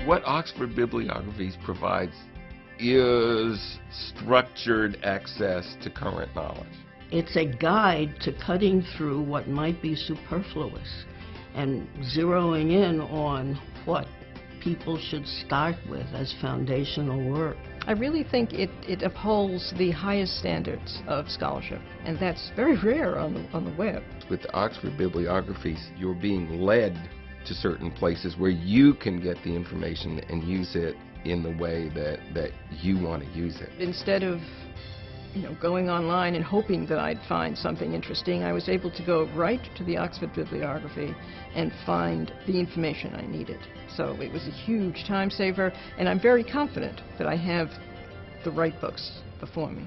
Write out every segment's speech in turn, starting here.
What Oxford Bibliographies provides is structured access to current knowledge. It's a guide to cutting through what might be superfluous and zeroing in on what people should start with as foundational work. I really think it upholds the highest standards of scholarship, and that's very rare on the web. With the Oxford Bibliographies, you're being led to certain places where you can get the information and use it in the way that you want to use it. Instead of going online and hoping that I'd find something interesting, I was able to go right to the Oxford Bibliography and find the information I needed. So it was a huge time saver, and I'm very confident that I have the right books before me.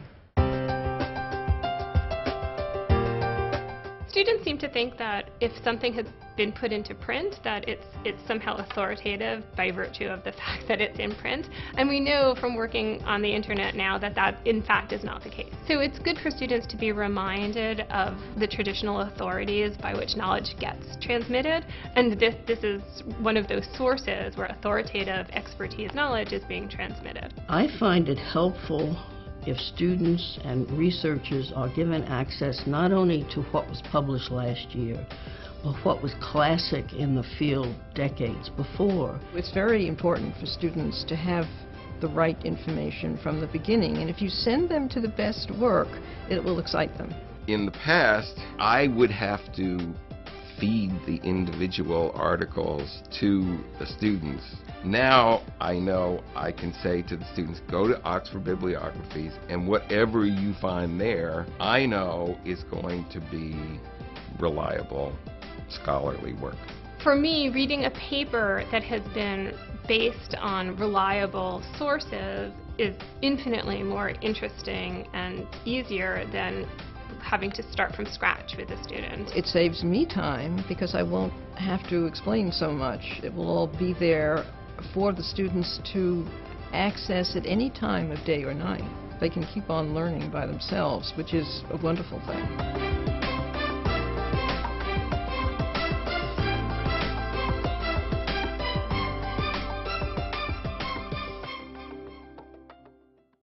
Students seem to think that if something has been put into print, that it's somehow authoritative by virtue of the fact that it's in print. And we know from working on the internet now that that in fact is not the case. So it's good for students to be reminded of the traditional authorities by which knowledge gets transmitted. And this is one of those sources where authoritative expertise knowledge is being transmitted. I find it helpful if students and researchers are given access not only to what was published last year, but what was classic in the field decades before. It's very important for students to have the right information from the beginning, and if you send them to the best work, it will excite them. In the past, I would have to feed the individual articles to the students. Now I know I can say to the students, go to Oxford Bibliographies, and whatever you find there, I know is going to be reliable scholarly work. For me, reading a paper that has been based on reliable sources is infinitely more interesting and easier than having to start from scratch with a student. It saves me time because I won't have to explain so much. It will all be there for the students to access at any time of day or night. They can keep on learning by themselves, which is a wonderful thing.